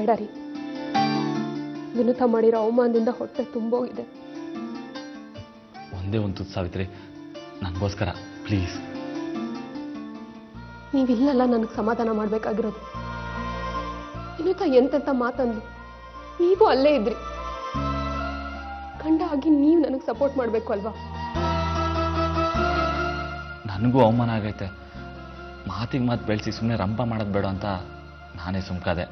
ಬೇಡ ರೀ. ವಿನುತಾ ಮಾಡಿರೋ ಅವಮಾನದಿಂದ ಹೊಟ್ಟೆ ತುಂಬೋಗಿದೆ. ಒಂದೇ ಒಂದು ತುತ್ತು ಸಾವಿತ್ರಿ, ನನಗೋಸ್ಕರ ಪ್ಲೀಸ್. ನೀವಿಲ್ಲಲ್ಲ ನನಗೆ ಸಮಾಧಾನ ಮಾಡಬೇಕಾಗಿರೋದು. ವಿನುತಾ ಎಂತೆಂತ ಮಾತಂದು ನೀವು ಅಲ್ಲೇ ಇದ್ರಿ. ಗಂಡ ಆಗಿ ನೀವು ನನಗೆ ಸಪೋರ್ಟ್ ಮಾಡಬೇಕು ಅಲ್ವಾ? ನನಗೂ ಅವಮಾನ ಆಗೈತೆ. ಮಾತಿಗೆ ಮಾತು ಬೆಳೆಸಿ ಸುಮ್ಮನೆ ರಂಪ ಮಾಡೋದು ಬೇಡ ಅಂತ ನಾನೇ ಸುಮ್ಕಾದೆ.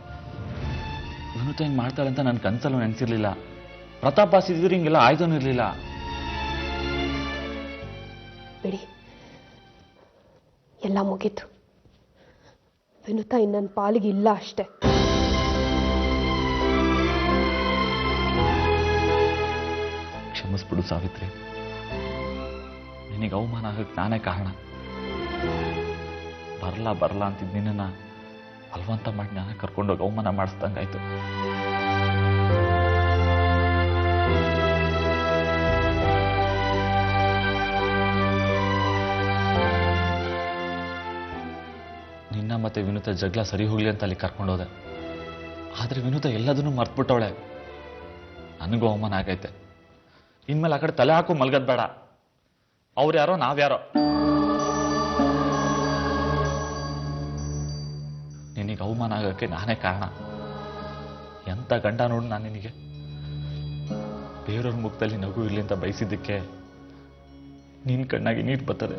ವಿನುತಾ ಹಿಂಗೆ ಮಾಡ್ತಾಳೆ ಅಂತ ನನ್ನ ಕನಸಲ್ಲೂ ನೆನೆಸಿರ್ಲಿಲ್ಲ. ಪ್ರತಾಪ್ ಬಾಸಿದ್ರೆ ಹಿಂಗೆಲ್ಲ ಆಯ್ದೂ ಇರಲಿಲ್ಲ. ಬಿಡಿ, ಎಲ್ಲ ಮುಗೀತು. ವಿನುತಾ ನನ್ನ ಪಾಲಿಗೆ ಇಲ್ಲ ಅಷ್ಟೇ. ಕ್ಷಮಿಸ್ಬಿಡು ಸಾವಿತ್ರಿ. ನಿನಗೆ ಅವಮಾನ ಆಗಕ್ಕೆ ನಾನೇ ಕಾರಣ. ಬರಲ್ಲ ಅಂತಿದ್ದು ನಿನ್ನ ಬಲವಂತ ಮಾಡಿ ನಾನೇ ಕರ್ಕೊಂಡೋಗಿ ಅವಮಾನ ಮಾಡಿಸ್ದಂಗಾಯ್ತು. ನಿನ್ನ ಮತ್ತೆ ವಿನುತಾ ಜಗಳ ಸರಿ ಹೋಗ್ಲಿ ಅಂತ ಅಲ್ಲಿ ಕರ್ಕೊಂಡೋದೆ. ಆದ್ರೆ ವಿನುತಾ ಎಲ್ಲದನ್ನೂ ಮರ್ತ್ಬಿಟ್ಟವಳೆ. ನನಗೂ ಅವಮಾನ ಆಗೈತೆ. ಇನ್ಮೇಲೆ ಆ ಕಡೆ ತಲೆ ಹಾಕು ಮಲ್ಗದ್ ಬೇಡ. ಅವ್ರು ಯಾರೋ ನಾವ್ಯಾರೋ. ನಿನಗೆ ಅವಮಾನ ಆಗಕ್ಕೆ ನಾನೇ ಕಾರಣ. ಎಂತ ಗಂಡ ನೋಡು ನಾನು ನಿನಗೆ. ಬೇರೆಯವ್ರ ಮುಖದಲ್ಲಿ ನಗು ಇರ್ಲಿ ಅಂತ ಬಯಸಿದ್ದಕ್ಕೆ ನಿನ್ ಕಣ್ಣಾಗಿ ನೀರು ಬರ್ತದೆ.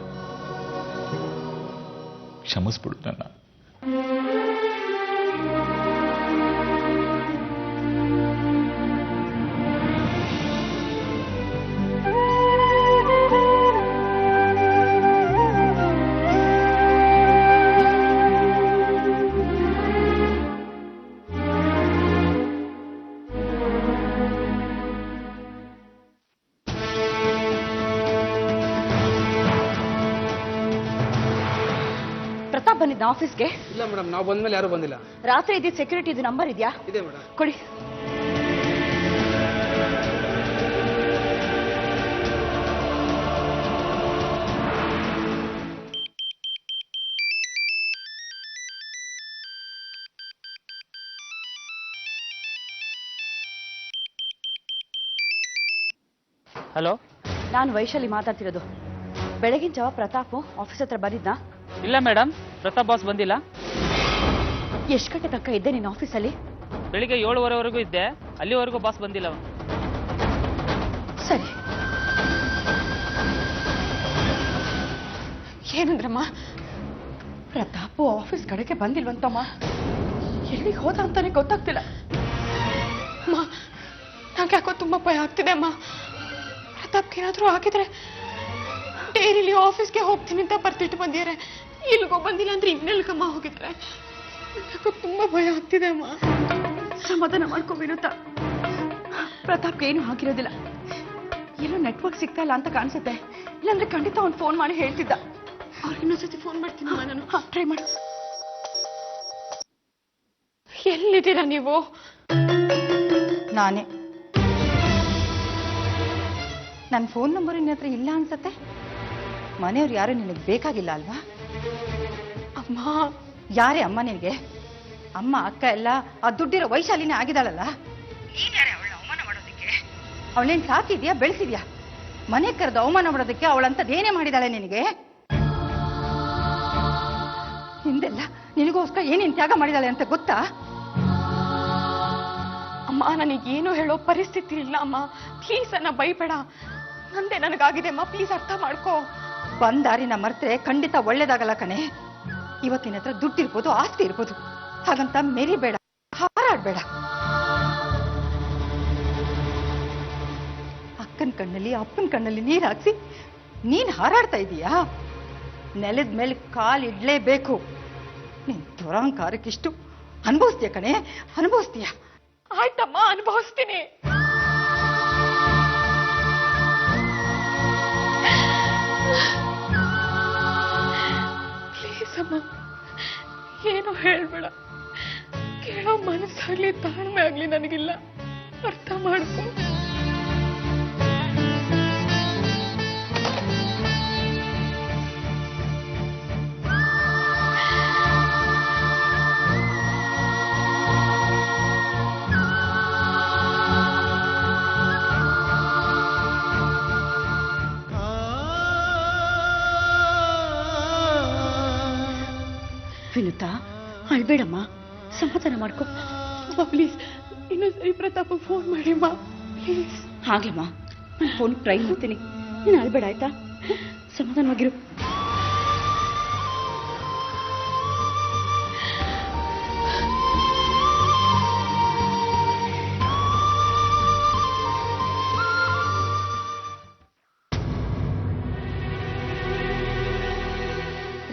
ಕ್ಷಮಿಸ್ಬಿಡು ನನ್ನ. ಪ್ರತಾಪ್ ಬಂದಿದ್ದ ಆಫೀಸ್ಗೆ? ಇಲ್ಲ ಮೇಡಮ್, ನಾವು ಬಂದ್ಮೇಲೆ ಯಾರು ಬಂದಿಲ್ಲ. ರಾತ್ರಿ ಇದ್ದಿದ್ದ ಸೆಕ್ಯೂರಿಟಿ ನಂಬರ್ ಇದೆಯಾ? ಇದೆ ಮೇಡಮ್. ಕೊಡಿ. ಹಲೋ, ನಾನು ವೈಶಾಲಿ ಮಾತಾಡ್ತಿರೋದು. ಬೆಳಗಿನ ಜಾವ ಪ್ರತಾಪ್ ಆಫೀಸ್ ಹತ್ರ ಬಂದಿದ್ನಾ? ಇಲ್ಲ ಮೇಡಮ್, ಪ್ರತಾಪ್ ಬಾಸ್ ಬಂದಿಲ್ಲ. ಎಷ್ಟು ಗಂಟೆ ತನಕ ಇದ್ದೆ ನೀನು ಆಫೀಸಲ್ಲಿ? ಬೆಳಿಗ್ಗೆ 7:30ವರೆಗೂ ಇದ್ದೆ. ಅಲ್ಲಿವರೆಗೂ ಬಾಸ್ ಬಂದಿಲ್ಲ. ಸರಿ. ಏನಂದ್ರಮ್ಮ? ಪ್ರತಾಪ್ ಆಫೀಸ್ ಕಡೆಗೆ ಬಂದಿಲ್ವಂತಮ್ಮ. ಎಲ್ಲಿಗೆ ಹೋದ ಅಂತಾನೆ ಗೊತ್ತಾಗ್ತಿಲ್ಲ ಅಮ್ಮ. ನಂಗೆ ಯಾಕೋ ತುಂಬಾ ಭಯ ಆಗ್ತಿದೆ ಅಮ್ಮ. ಪ್ರತಾಪ್ಗೆ ಏನಾದ್ರೂ ಆಗಿದ್ರೆ ಡೈರಿಲಿ ಆಫೀಸ್ಗೆ ಹೋಗ್ತೀನಿ ಅಂತ ಬರ್ತಿಟ್ಟು ಬಂದಿದ್ದಾರೆ. ಇಲ್ಲಿಗೋ ಬಂದಿಲ್ಲ ಅಂದ್ರೆ ಇನ್ನೆಲ್ಗಮ್ಮ ಹೋಗಿದ್ರೆ. ಯಾಕೋ ತುಂಬಾ ಭಯ ಆಗ್ತಿದೆ ಅಮ್ಮ. ಸಮಾಧಾನ ಮಾಡ್ಕೊ ವಿನುತಾ. ಪ್ರತಾಪ್ಗೆ ಏನು ಆಗಿರೋದಿಲ್ಲ. ಎಲ್ಲೋ ನೆಟ್ವರ್ಕ್ ಸಿಗ್ತಾ ಇಲ್ಲ ಅಂತ ಕಾಣಿಸುತ್ತೆ. ಇಲ್ಲಾಂದ್ರೆ ಖಂಡಿತ ಅವ್ನು ಫೋನ್ ಮಾಡಿ ಹೇಳ್ತಿದ್ದ. ಅವ್ರಿಗೆ ಇನ್ನೊಂದ್ಸತಿ ಫೋನ್ ಮಾಡ್ತೀನಿ ನಾನು. ಟ್ರೈ ಮಾಡು. ಎಲ್ಲಿದ್ದೀರಾ ನೀವು? ನಾನೇ. ನನ್ನ ಫೋನ್ ನಂಬರ್ ನಿನ್ನ ಹತ್ರ ಇಲ್ಲ ಅನ್ಸತ್ತೆ. ಮನೆಯವ್ರು ಯಾರು ನಿನಗೆ ಬೇಕಾಗಿಲ್ಲ ಅಲ್ವಾ? ಅಮ್ಮ. ಯಾರೇ ಅಮ್ಮ ನಿನಗೆ? ಅಮ್ಮ ಅಕ್ಕ ಎಲ್ಲ ಆ ದುಡ್ಡಿರೋ ವೈಶಾಲಿನೇ ಆಗಿದ್ದಾಳಲ್ಲ. ಅವಳನ್ನ ಅವಮಾನ ಮಾಡೋದಕ್ಕೆ ಅವಳೇನು ಸಾಕಿದ್ಯಾ, ಬೆಳೆಸಿದ್ಯಾ? ಮನೆ ಕರೆದು ಅವಮಾನ ಮಾಡೋದಕ್ಕೆ ಅವಳಂತದ್ದು ಏನೇ ಮಾಡಿದಾಳೆ ನಿನಗೆ? ಹಿಂದೆಲ್ಲ ನಿನಗೋಸ್ಕರ ಏನೇನು ತ್ಯಾಗ ಮಾಡಿದಾಳೆ ಅಂತ ಗೊತ್ತಾ? ಅಮ್ಮ, ನನಗೇನು ಹೇಳೋ ಪರಿಸ್ಥಿತಿ ಇಲ್ಲ ಅಮ್ಮ. ಪ್ಲೀಸ್ ಅನ್ನ ಬೈಬೇಡ. ನಂದೇ ನನಗಾಗಿದೆ ಅಮ್ಮ. ಪ್ಲೀಸ್ ಅರ್ಥ ಮಾಡ್ಕೋ. ಬಂದಾರಿನ ಮರ್ತ್ರೆ ಖಂಡಿತ ಒಳ್ಳೇದಾಗಲ್ಲ ಕಣೆ. ಇವತ್ತಿನ ಹತ್ರ ದುಡ್ಡಿರ್ಬೋದು, ಆಸ್ತಿ ಇರ್ಬೋದು. ಹಾಗಂತ ಮೆರಿಬೇಡ, ಹಾರಾಡ್ಬೇಡ. ಅಕ್ಕನ ಕಣ್ಣಲ್ಲಿ ಅಪ್ಪನ ಕಣ್ಣಲ್ಲಿ ನೀರ್ ಹಾಕ್ಸಿ ನೀನ್ ಹಾರಾಡ್ತಾ ಇದೀಯಾ? ನೆಲದ ಮೇಲೆ ಕಾಲ್ ಇಡ್ಲೇಬೇಕು. ನೀನ್ ದುರಹಂಕಾರಕ್ಕಿಷ್ಟು ಅನುಭವಿಸ್ತೀಯ ಕಣೆ, ಅನುಭವಿಸ್ತೀಯ. ಆಯ್ತಮ್ಮ, ಅನುಭವಿಸ್ತೀನಿ. ಪ್ಲೀಸ್ ಅಮ್ಮ, ಏನು ಹೇಳ್ಬೇಡ. ಕೇಳೋ ಮನಸ್ಸಾಗ್ಲಿ ತಾಳ್ಮೆ ಆಗ್ಲಿ ನನಗಿಲ್ಲ. ಅರ್ಥ ಮಾಡ್ಕೊ. ವಿನುತಾ ಅಳ್ಬೇಡಮ್ಮ, ಸಮಾಧಾನ ಮಾಡ್ಕೊ. ಪ್ಲೀಸ್ ಇನ್ನೊಂದ್ಸರಿ ಪ್ರತಾಪ್ ಫೋನ್ ಮಾಡಿಮ್ಮ ಪ್ಲೀಸ್. ಆಗ್ಲಮ್ಮ, ನಾನು ಫೋನ್ ಟ್ರೈ ಮಾಡ್ತೀನಿ. ನೀನು ಅಳ್ಬೇಡ ಆಯ್ತಾ? ಸಮಾಧಾನವಾಗಿರು.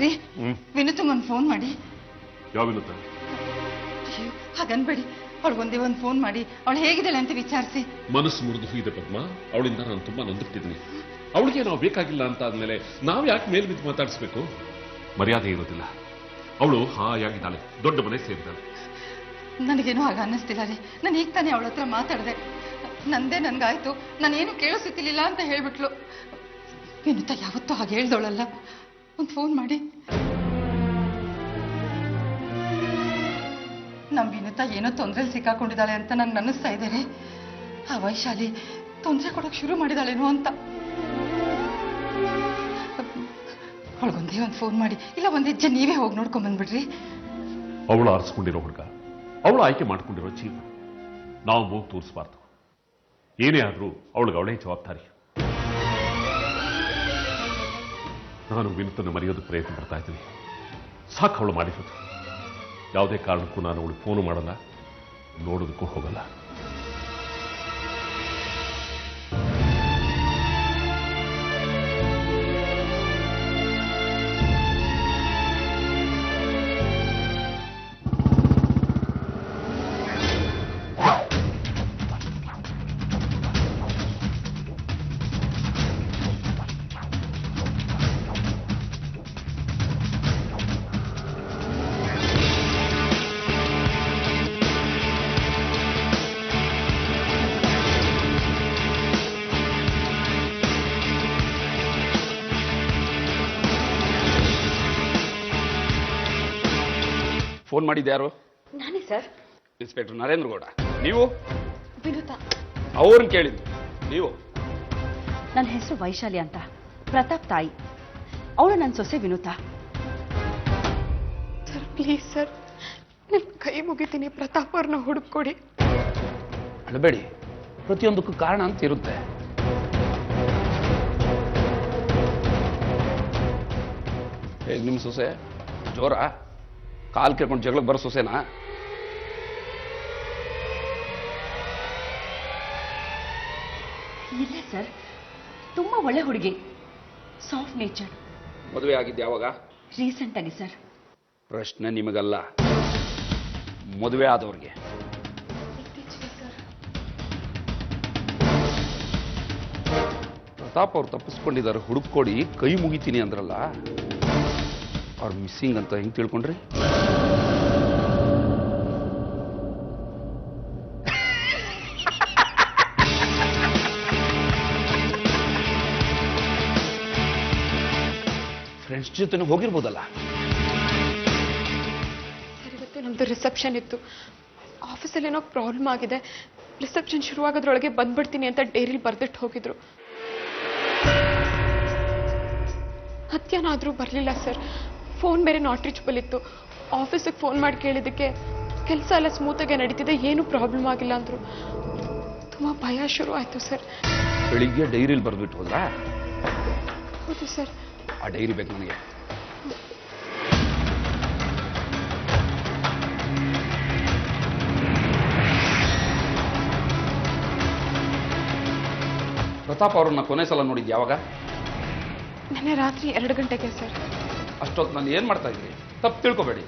ರೀ, ವಿನುತಂಗೊಂದು ಫೋನ್ ಮಾಡಿ. ಯಾವ ವಿನುತ? ಅಯ್ಯೋ, ಹಾಗನ್ಬೇಡಿ. ಅವಳಿಗೊಂದೇ ಒಂದು ಫೋನ್ ಮಾಡಿ ಅವಳು ಹೇಗಿದ್ದಾಳೆ ಅಂತ ವಿಚಾರಿಸಿ. ಮನಸ್ಸು ಮುರಿದು ಹೋಗಿದೆ ಪದ್ಮ. ಅವಳಿಂದ ನಾನು ತುಂಬಾ ನೊಂದುಬಿಟ್ಟಿದ್ದೀನಿ. ಅವಳಿಗೆ ನಾವು ಬೇಕಾಗಿಲ್ಲ ಅಂತ ಆದ್ಮೇಲೆ ನಾವು ಯಾಕೆ ಮೇಲ್ ಬಿದ್ದು ಮಾತಾಡಿಸ್ಬೇಕು? ಮರ್ಯಾದೆ ಇರೋದಿಲ್ಲ. ಅವಳು ಹಾಯಾಗಿದ್ದಾಳೆ, ದೊಡ್ಡ ಮನೆ ಸೇರಿದ್ದಾಳೆ. ನನಗೇನೋ ಹಾಗೆ ಅನ್ನಿಸ್ತಿಲ್ಲ ರೀ. ನಾನು ಈಗ ತಾನೇ ಅವಳ ಹತ್ರ ಮಾತಾಡಿದೆ. ನಂದೇ ನನ್ಗಾಯ್ತು, ನಾನೇನು ಕೇಳಿಸುತ್ತಿಲ್ಲ ಅಂತ ಹೇಳ್ಬಿಟ್ಲು. ವಿನುತ ಯಾವತ್ತೂ ಹಾಗೆ ಹೇಳ್ದವಳಲ್ಲ. ಒಂದು ಫೋನ್ ಮಾಡಿ. ನಮ್ಮ ವಿನುತ ಏನೋ ತೊಂದರೆಲಿ ಸಿಕ್ಕಾಕೊಂಡಿದ್ದಾಳೆ ಅಂತ ನನ್ಗೆ ಅನ್ನಿಸ್ತಾ ಇದೆ ರೀ. ಆ ವೈಶಾಲಿ ತೊಂದರೆ ಕೊಡೋಕೆ ಶುರು ಮಾಡಿದಾಳೇನೋ ಅಂತ. ಅವಳಿಗೊಂದೇ ಒಂದು ಫೋನ್ ಮಾಡಿ, ಇಲ್ಲ ಒಂದು ಹೆಜ್ಜೆ ನೀವೇ ಹೋಗಿ ನೋಡ್ಕೊಂಡ್ ಬಂದ್ಬಿಡ್ರಿ. ಅವಳು ಆರಿಸ್ಕೊಂಡಿರೋ ಹುಡುಗ, ಅವಳು ಆಯ್ಕೆ ಮಾಡ್ಕೊಂಡಿರೋ ಜೀವನ ನಾವು ಮೂಗು ತೋರಿಸಬಾರ್ದು. ಏನೇ ಆದ್ರೂ ಅವಳಿಗೆ ಅವಳೇ ಜವಾಬ್ದಾರಿ. ನಾನು ವಿನುತನ್ನು ಮರೆಯೋದಕ್ಕೆ ಪ್ರಯತ್ನ ಪಡ್ತಾ ಇದ್ದೀನಿ. ಸಾಕು ಅವಳು ಮಾಡಿರೋದು. ಯಾವುದೇ ಕಾರಣಕ್ಕೂ ನಾನು ಅವಳಿಗೆ ಫೋನು ಮಾಡಲ್ಲ, ನೋಡೋದಕ್ಕೂ ಹೋಗಲ್ಲ. ಫೋನ್ ಮಾಡಿದ್ದು ಯಾರು? ನಾನೇ ಸರ್. ಇನ್ಸ್ಪೆಕ್ಟರ್ ನರೇಂದ್ರ ಗೌಡ. ನೀವು? ವಿನುತಾ. ಅವ್ರನ್ನ ಕೇಳಿದ್ದು ನೀವು? ನನ್ನ ಹೆಸರು ವೈಶಾಲಿ ಅಂತ, ಪ್ರತಾಪ್ ತಾಯಿ. ಅವಳು ನನ್ನ ಸೊಸೆ ವಿನುತಾ. ಸರ್ ಪ್ಲೀಸ್ ಸರ್, ನಿಮ್ ಕೈ ಮುಗಿತೀನಿ, ಪ್ರತಾಪ್ ಅವ್ರನ್ನ ಹುಡುಕೊಡಿ. ಅಳಬೇಡಿ, ಪ್ರತಿಯೊಂದಕ್ಕೂ ಕಾರಣ ಅಂತ ಇರುತ್ತೆ. ಹೇಗೆ ನಿಮ್ಮ ಸೊಸೆ? ಜೋರ? ಕಾಲ್ ಕೇಳ್ಕೊಂಡು ಜಗಳಕ್ಕೆ ಬರೋ ಸೊಸೆನಾ? ಇಲ್ಲ ಸರ್, ತುಂಬಾ ಒಳ್ಳೆ ಹುಡುಗಿ, ಸಾಫ್ಟ್ ನೇಚರ್. ಮದುವೆ ಆಗಿದ್ದು ಯಾವಾಗ? ರೀಸೆಂಟ್ ಆಗಿ ಸರ್. ಪ್ರಶ್ನೆ ನಿಮಗಲ್ಲ, ಮದುವೆ ಆದವ್ರಿಗೆ. ಪ್ರತಾಪ್ ಅವ್ರು ತಪ್ಪಿಸ್ಕೊಂಡಿದ್ದಾರೆ, ಹುಡುಕೊಡಿ, ಕೈ ಮುಗಿತೀನಿ ಅಂದ್ರಲ್ಲ. ಅವ್ರು ಮಿಸ್ಸಿಂಗ್ ಅಂತ ಹೆಂಗ್ ತಿಳ್ಕೊಂಡ್ರಿ? ಫ್ರೆಂಡ್ಸ್ ಜೊತೆ ಹೋಗಿರ್ಬೋದಲ್ಲ. ಸರ್ ಇವತ್ತು ನಮ್ದು ರಿಸೆಪ್ಷನ್ ಇತ್ತು. ಆಫೀಸಲ್ಲಿ ಏನೋ ಪ್ರಾಬ್ಲಮ್ ಆಗಿದೆ. ರಿಸೆಪ್ಷನ್ ಶುರುವಾಗೋದ್ರೊಳಗೆ ಬಂದ್ಬಿಡ್ತೀನಿ ಅಂತ ಡೈರಿಲಿ ಬರ್ದಿಟ್ಟು ಹೋಗಿದ್ರು. ಮಧ್ಯಾಹ್ನ ಬರಲಿಲ್ಲ ಸರ್. ಫೋನ್ ಬೇರೆ ನಾಟ್ ರೀಚಬಲ್ ಇತ್ತು. ಆಫೀಸಿಗೆ ಫೋನ್ ಮಾಡಿ ಕೇಳಿದ್ದಕ್ಕೆ ಕೆಲಸ ಎಲ್ಲ ಸ್ಮೂತಾಗೆ ನಡೀತಿದೆ, ಏನು ಪ್ರಾಬ್ಲಮ್ ಆಗಿಲ್ಲ ಅಂದರು. ತುಂಬ ಭಯ ಶುರು ಆಯಿತು ಸರ್. ಬೆಳಿಗ್ಗೆ ಡೈರಿಲಿ ಬರ್ಬಿಟ್ಟು ಹೋದ್ರಾ? ಹೌದು ಸರ್. ಆ ಡೈರಿ ಬೇಕು ನನಗೆ. ಪ್ರತಾಪ್ ಅವ್ರನ್ನ ಕೊನೆ ಸಲ ನೋಡಿದ್ದು ಯಾವಾಗ? ನೆನ್ನೆ ರಾತ್ರಿ 2 ಗಂಟೆಗೆ ಸರ್. ಅಷ್ಟೊತ್ತು ನಾನು ಏನು ಮಾಡ್ತಾ ಇದ್ರಿ? ತಪ್ಪು ತಿಳ್ಕೊಬೇಡಿ.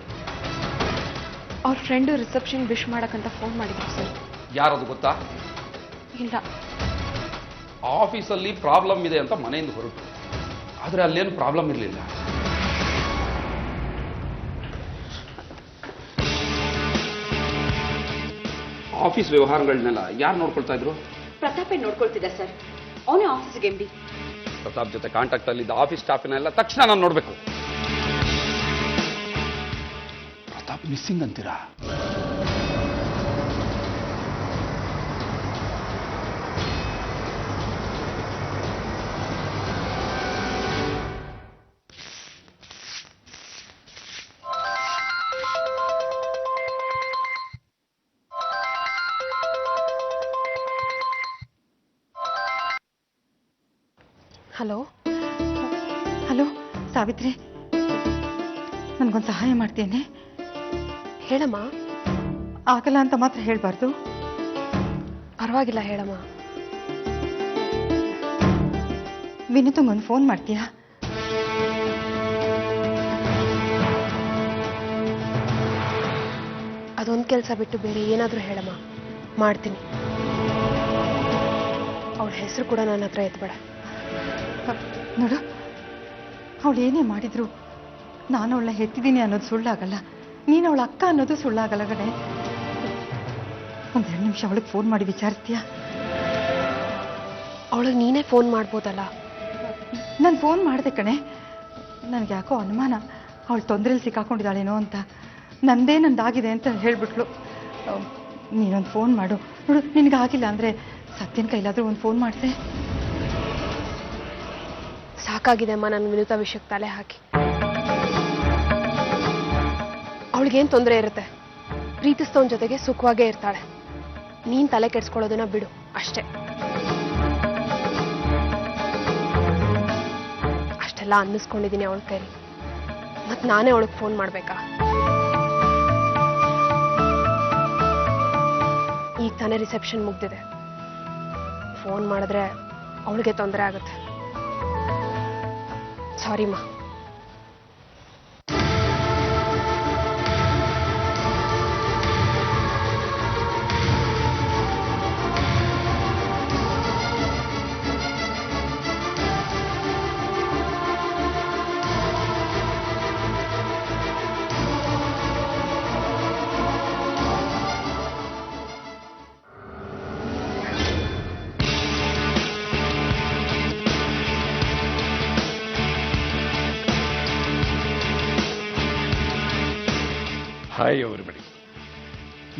ಅವ್ರ ಫ್ರೆಂಡು ರಿಸೆಪ್ಷನ್ ವಿಶ್ ಮಾಡಕ್ಕಂತ ಫೋನ್ ಮಾಡಿದ್ರು ಸರ್. ಯಾರದು ಗೊತ್ತಾ? ಇಲ್ಲ. ಆಫೀಸಲ್ಲಿ ಪ್ರಾಬ್ಲಮ್ ಇದೆ ಅಂತ ಮನೆಯಿಂದ ಹೊರಟು, ಆದರೆ ಅಲ್ಲೇನು ಪ್ರಾಬ್ಲಮ್ ಇರಲಿಲ್ಲ. ಆಫೀಸ್ ವ್ಯವಹಾರಗಳನ್ನೆಲ್ಲ ಯಾರು ನೋಡ್ಕೊಳ್ತಾ ಇದ್ರು? ಪ್ರತಾಪೇ ನೋಡ್ಕೊಳ್ತಿದ್ದ ಸರ್. ಅವನೇ ಆಫೀಸ್ಗೆ ಎಂಡಿ. ಪ್ರತಾಪ್ ಜೊತೆ ಕಾಂಟ್ಯಾಕ್ಟ್ ಅಲ್ಲಿದ್ದ ಆಫೀಸ್ ಸ್ಟಾಫಿನೆಲ್ಲ ತಕ್ಷಣ ನಾನು ನೋಡ್ಬೇಕು. ಪ್ರತಾಪ್ ಮಿಸ್ಸಿಂಗ್ ಅಂತೀರಾ? ಹಲೋ. ಹಲೋ ಸಾವಿತ್ರಿ, ನನಗೊಂದು ಸಹಾಯ ಮಾಡ್ತೇನೆ. ಹೇಳಮ್ಮ. ಆಗಲ್ಲ ಅಂತ ಮಾತ್ರ ಹೇಳ್ಬಾರ್ದು. ಪರವಾಗಿಲ್ಲ, ಹೇಳಮ್ಮ. ವಿನುತಂಗೊಂದು ಫೋನ್ ಮಾಡ್ತೀಯಾ? ಅದೊಂದು ಕೆಲಸ ಬಿಟ್ಟು ಬೇರೆ ಏನಾದರೂ ಹೇಳಮ್ಮ, ಮಾಡ್ತೀನಿ. ಅವಳ ಹೆಸರು ಕೂಡ ನನ್ನ ಹತ್ರ ಎತ್ಬೇಡ. ನೋಡು, ಅವಳು ಏನೇ ಮಾಡಿದ್ರು ನಾನು ಅವಳನ್ನ ಹೆತ್ತಿದ್ದೀನಿ ಅನ್ನೋದು ಸುಳ್ಳಾಗಲ್ಲ, ನೀನು ಅವಳ ಅಕ್ಕ ಅನ್ನೋದು ಸುಳ್ಳಾಗಲ್ಲ ಕಣೆ. ಒಂದೆರಡು ನಿಮಿಷ ಅವಳಿಗೆ ಫೋನ್ ಮಾಡಿ ವಿಚಾರಿಸ್ತೀಯಾ? ಅವಳಿಗೆ ನೀನೇ ಫೋನ್ ಮಾಡ್ಬೋದಲ್ಲ. ನಾನು ಫೋನ್ ಮಾಡಿದೆ ಕಣೆ, ನನಗೆ ಯಾಕೋ ಅನುಮಾನ ಅವಳು ತೊಂದರೆಯಲ್ಲಿ ಸಿಕ್ಕಾಕೊಂಡಿದ್ದಾಳೇನೋ ಅಂತ. ನಂದಾಗಿದೆ ಅಂತ ಹೇಳ್ಬಿಟ್ಲು. ನೀನೊಂದು ಫೋನ್ ಮಾಡು. ನೋಡು, ನಿನಗಾಗಿಲ್ಲ ಅಂದರೆ ಸತ್ಯನ ಕೈಲಾದರೂ ಒಂದು ಫೋನ್ ಮಾಡಿದೆ. ಸಾಕಾಗಿದೆ ಅಮ್ಮ ನನ್ನ ವಿನುತಾ ವಿಷಯಕ್ಕೆ ತಲೆ ಹಾಕಿ. ಅವಳಿಗೇನು ತೊಂದರೆ ಇರುತ್ತೆ? ಪ್ರೀತಿಸ್ತವನ ಜೊತೆಗೆ ಸುಖವಾಗೇ ಇರ್ತಾಳೆ. ನೀನ್ ತಲೆ ಕೆಡ್ಸ್ಕೊಳ್ಳೋದನ್ನ ಬಿಡು ಅಷ್ಟೇ. ಅಷ್ಟೆಲ್ಲ ಅನ್ನಿಸ್ಕೊಂಡಿದ್ದೀನಿ ಅವಳ ಕೈಲಿ. ಮತ್ ನಾನೇ ಅವಳಿಗೆ ಫೋನ್ ಮಾಡ್ಬೇಕಾ? ಈಗ ತಾನೇ ರಿಸೆಪ್ಷನ್ ಮುಗ್ದಿದೆ. ಫೋನ್ ಮಾಡಿದ್ರೆ ಅವಳಿಗೆ ತೊಂದರೆ ಆಗುತ್ತೆ. ಸಾರಿ ಮಾ. Hi everybody.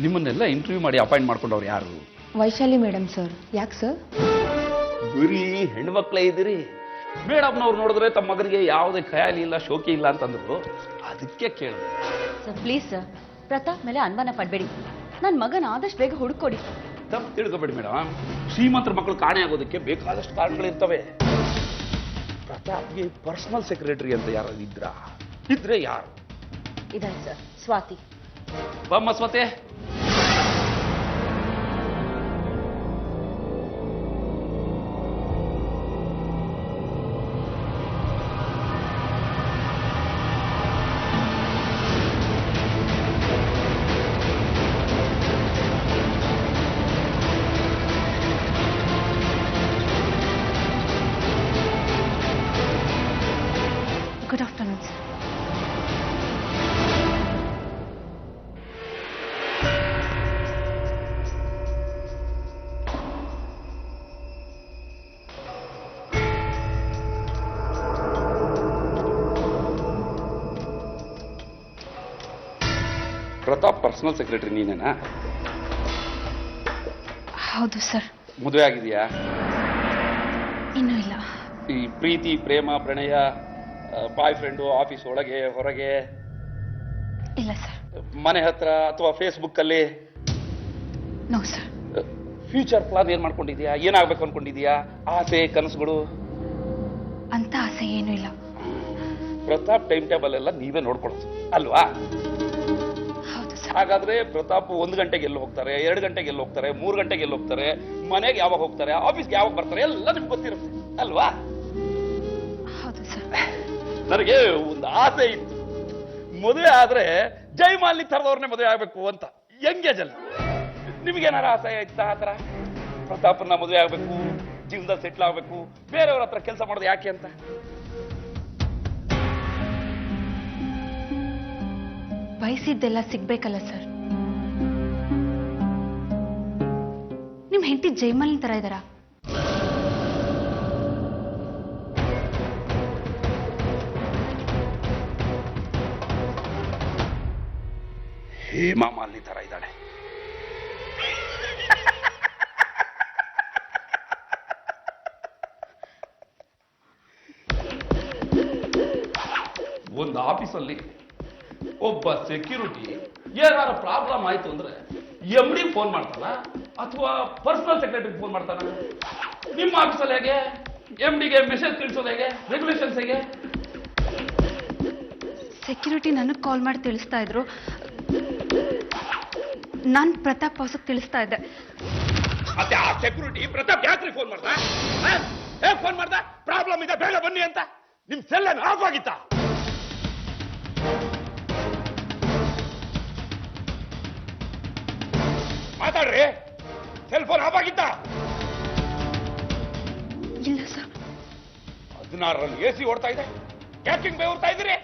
ನಿಮ್ಮನ್ನೆಲ್ಲ ಇಂಟರ್ವ್ಯೂ ಮಾಡಿ ಅಪಾಯಿಂಟ್ ಮಾಡ್ಕೊಂಡವ್ರು ಯಾರು? Vaishali madam sir. ಯಾಕೆ ಸರ್? ಬರೀ ಹೆಣ್ಮಕ್ಳೇ ಇದ್ದೀರಿ. ಮೇಡಮ್ನವ್ರು ನೋಡಿದ್ರೆ ತಮ್ಮ ಮಗನಿಗೆ ಯಾವುದೇ ಖಯಾಲಿ ಇಲ್ಲ, ಶೋಕಿ ಇಲ್ಲ ಅಂತಂದ್ರು. ಅದಕ್ಕೆ ಕೇಳಿದೆ. ಸರ್ ಪ್ಲೀಸ್ ಸರ್, ಪ್ರತಾಪ್ ಮೇಲೆ ಅನುಮಾನ ಪಡಬೇಡಿ. ನನ್ನ ಮಗನ ಆದಷ್ಟು ಬೇಗ ಹುಡುಕೊಡಿ. ತಪ್ಪು ತಿಳ್ಕೊಬೇಡಿ ಮೇಡಮ್. ಶ್ರೀಮಂತರ ಮಕ್ಕಳು ಕಾಣೆ ಆಗೋದಕ್ಕೆ ಬೇಕಾದಷ್ಟು ಕಾರಣಗಳಿರ್ತವೆ. ಪ್ರತಾಪ್ಗೆ ಪರ್ಸನಲ್ ಸೆಕ್ರೆಟರಿ ಅಂತ ಯಾರು ಇದ್ರೆ ಯಾರು? ಇದಾರೆ ಸರ್, ಸ್ವಾತಿ. ಬಮ್ಮ ಸ್ವತೆ. Good afternoon sir. Pratap personal secretary ನೀನೇನಾ? ಹೌದು ಸರ್. ಮದುವೆ ಆಗಿದೆಯಾ? ಇನ್ನೂ ಇಲ್ಲ. ಈ ಪ್ರೀತಿ, ಪ್ರೇಮ, ಪ್ರಣಯ, ಬಾಯ್ ಫ್ರೆಂಡು, ಆಫೀಸ್ ಒಳಗೆ ಹೊರಗೆ, ಇಲ್ಲ ಸರ್. ಮನೆ ಹತ್ರ ಅಥವಾ ಫೇಸ್ಬುಕ್ ಅಲ್ಲಿ? No sir. ಫ್ಯೂಚರ್ ಪ್ಲಾನ್ ಏನ್ ಮಾಡ್ಕೊಂಡಿದ್ಯಾ? ಏನಾಗ್ಬೇಕು ಅನ್ಕೊಂಡಿದ್ಯಾ? ಆಸೆ, ಕನಸುಗಳು? ಅಂತ ಆಸೆ ಏನೂ ಇಲ್ಲ. ಪ್ರತಾಪ್ ಟೈಮ್ ಟೇಬಲ್ ಎಲ್ಲ ನೀವೇ ನೋಡ್ಕೊಳೋದು ಅಲ್ವಾ? ಹಾಗಾದ್ರೆ ಪ್ರತಾಪ್ 1 ಗಂಟೆಗೆ ಎಲ್ಲಿ ಹೋಗ್ತಾರೆ, 2 ಗಂಟೆಗೆ ಎಲ್ಲಿ ಹೋಗ್ತಾರೆ, 3 ಗಂಟೆಗೆ ಎಲ್ಲಿ ಹೋಗ್ತಾರೆ, ಮನೆಗೆ ಯಾವಾಗ ಹೋಗ್ತಾರೆ, ಆಫೀಸ್ಗೆ ಯಾವಾಗ ಬರ್ತಾರೆ, ಎಲ್ಲ ನಿಮ್ಗೆ ಗೊತ್ತಿರುತ್ತೆ ಅಲ್ವಾ? ಹೌದು ಸರ್. ನನಗೆ ಒಂದು ಆಸೆ ಇತ್ತು, ಮದುವೆ ಆದ್ರೆ ಜೈಮಾಲಿ ತರದವ್ರನ್ನೇ ಮದುವೆ ಆಗ್ಬೇಕು ಅಂತ, ಯಂಗೇಜ್ ಅಲ್ಲಿ. ನಿಮ್ಗೇನಾರ ಆಸೆ ಇತ್ತ ಆತರ? ಪ್ರತಾಪನ್ನ ಮದುವೆ ಆಗ್ಬೇಕು, ಜೀವನದಲ್ಲಿ ಸೆಟ್ಲ್ ಆಗ್ಬೇಕು, ಬೇರೆಯವ್ರ ಹತ್ರ ಕೆಲಸ ಮಾಡೋದು ಯಾಕೆ ಅಂತ? ಬಯಸಿದ್ದೆಲ್ಲ ಸಿಗ್ಬೇಕಲ್ಲ ಸರ್. ನಿಮ್ ಹೆಂಡತಿ ಜೈಮಾಲಿನ ತರ ಇದ್ದಾರಾ? ಹೇಮಾ ಮಾಲಿನಿ ತರ ಇದ್ದಾಳೆ. ಒಂದು ಆಫೀಸಲ್ಲಿ ಒಬ್ಬ ಸೆಕ್ಯೂರಿಟಿ ಏನಾರ ಪ್ರಾಬ್ಲಮ್ ಆಯ್ತು ಅಂದ್ರೆ MD ಫೋನ್ ಮಾಡ್ತಾನ ಅಥವಾ ಪರ್ಸನಲ್ ಸೆಕ್ರೆಟರಿ ಫೋನ್ ಮಾಡ್ತಾನ? ನಿಮ್ಮ ಆಫೀಸಲ್ಲಿ ಹೇಗೆ? MD-ಗೆ ಮೆಸೇಜ್ ತಿಳಿಸೋದು ಹೇಗೆ? ರೆಗ್ಯುಲೇಷನ್ಸ್ ಹೇಗೆ? ಸೆಕ್ಯೂರಿಟಿ ನನಗೆ ಕಾಲ್ ಮಾಡಿ ತಿಳಿಸ್ತಾ ಇದ್ರು. ನಾನು ಪ್ರತಾಪ್ ಬಾಸ್ಗೆ ತಿಳಿಸ್ತಾ ಇದ್ದೆ. ಮತ್ತೆ ಆ ಸೆಕ್ಯೂರಿಟಿ ಪ್ರತಾಪ್ ಯಾಕ್ರಿ ಫೋನ್ ಮಾಡ್ದ? ಹೇಗೆ ಫೋನ್ ಮಾಡ್ದ? ಪ್ರಾಬ್ಲಮ್ ಇದೆ ಬೇಗ ಬನ್ನಿ ಅಂತ. ನಿಮ್ ಸೆಲ್ ಆಫ್ ಆಗಿತ್ತ? ಮಾತಾಡ್ರಿ. ಸೆಲ್ ಫೋನ್ ಆಫ್ ಆಗಿತ್ತ? ಇಲ್ಲ ಸರ್. 16ರಲ್ಲಿ AC ಓಡ್ತಾ ಇದೆ, ಯಾಕಿಂಗ್ ಬೇವ್ರ್ತಾ ಇದ್ದೀರಿ?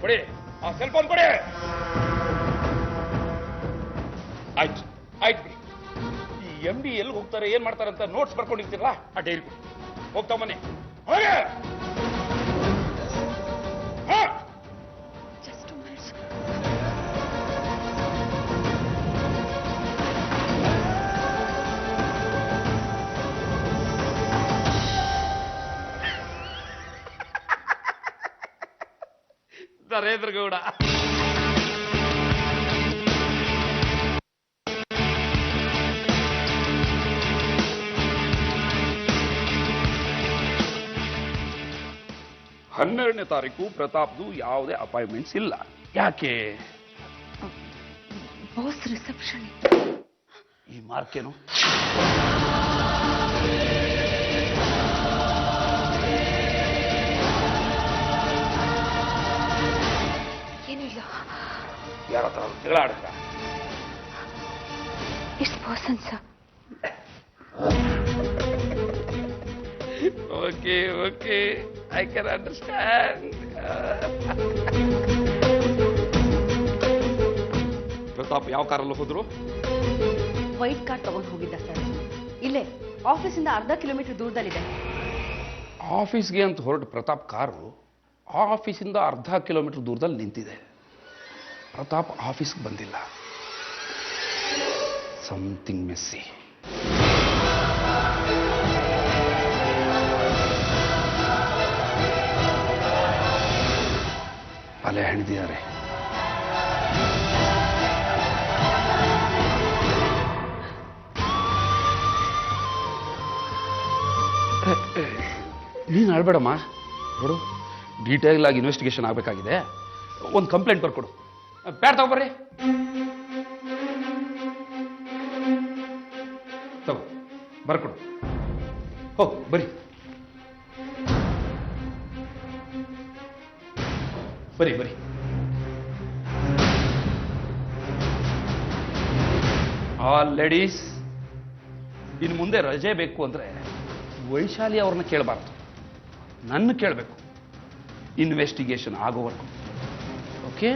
ಕೊಡಿ ಆ ಸೆಲ್ ಫೋನ್ ಕೊಡಿ. ಆಯ್ತು ಆಯ್ತು ಬಿಡಿ. ಈ MD ಎಲ್ಲಿ ಹೋಗ್ತಾರೆ ಏನ್ ಮಾಡ್ತಾರೆ ಅಂತ ನೋಟ್ಸ್ ಬರ್ಕೊಂಡಿರ್ತೀರಲ್ಲ, ಆ ಡೈರಿ ಕೊಡಿ. ಹೋಗ್ತಾ ಮನೆ ಹೋಗೆ. Just minutes. ನರೇಂದ್ರ ಗೌಡ ಹನ್ನೆರಡನೇ ತಾರೀಕು ಪ್ರತಾಪ್ದು ಯಾವುದೇ ಅಪಾಯಿಂಟ್ಮೆಂಟ್ಸ್ ಇಲ್ಲ. ಯಾಕೆ? Boss reception. ಈ ಮಾರ್ಕೇನು? ಏನೂ ಇಲ್ಲ. ಯಾರ ಹತ್ರ ಜಗಳ ಆಡಿದ್ರ? It's person sir. Okay okay, I can understand. Pratap ಯಾವ ಕಾರಲ್ಲಿ ಹೋದ್ರು? ವೈಟ್ ಕಾರ್ ತಗೊಂಡು ಹೋಗಿದ್ದ ಸರ್. ಇಲ್ಲೇ ಆಫೀಸಿಂದ ಅರ್ಧ ಕಿಲೋಮೀಟರ್ ದೂರದಲ್ಲಿದೆ. ಆಫೀಸ್ಗೆ ಅಂತ ಹೊರಟು ಪ್ರತಾಪ್ ಕಾರು ಆಫೀಸಿಂದ ಅರ್ಧ ಕಿಲೋಮೀಟರ್ ದೂರದಲ್ಲಿ ನಿಂತಿದೆ. ಪ್ರತಾಪ್ ಆಫೀಸ್ಗೆ ಬಂದಿಲ್ಲ. Something messy. ಬಲೆ ಹೆಣೆದಿದ್ದಾರೆ. ನೀನು ಅಳ್ಬೇಡಮ್ಮ. ನೋಡು, ಡೀಟೇಲ್ ಆಗಿ ಇನ್ವೆಸ್ಟಿಗೇಷನ್ ಆಗಬೇಕಾಗಿದೆ. ಒಂದು ಕಂಪ್ಲೇಂಟ್ ಬರ್ಕೊಡು. ಪ್ಯಾಡ್ ತಗೋಬರ್ರಿ. ತಗೋ ಬರ್ಕೊಡು. ಹೋಗ್ ಬರಿ ಬರಿ ಬರಿ. ಆಲ್ ಲೇಡೀಸ್, ಇನ್ನು ಮುಂದೆ ರಜೆ ಬೇಕು ಅಂದ್ರೆ ವೈಶಾಲಿ ಅವ್ರನ್ನ ಕೇಳಬಾರ್ದು, ನನ್ನ ಕೇಳಬೇಕು. ಇನ್ವೆಸ್ಟಿಗೇಷನ್ ಆಗೋವರೆಗೂ. ಓಕೆ?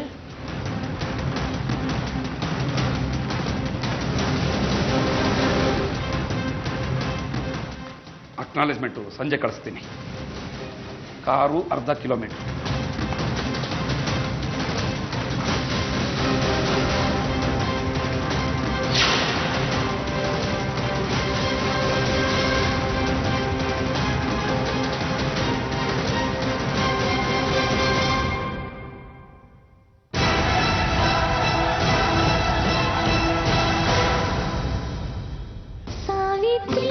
ಅಕ್ನಾಲೇಜ್ಮೆಂಟು ಸಂಜೆ ಕಳಿಸ್ತೀನಿ. ಕಾರು ಅರ್ಧ ಕಿಲೋಮೀಟರ್. ಸಾವಿತ್ರಿ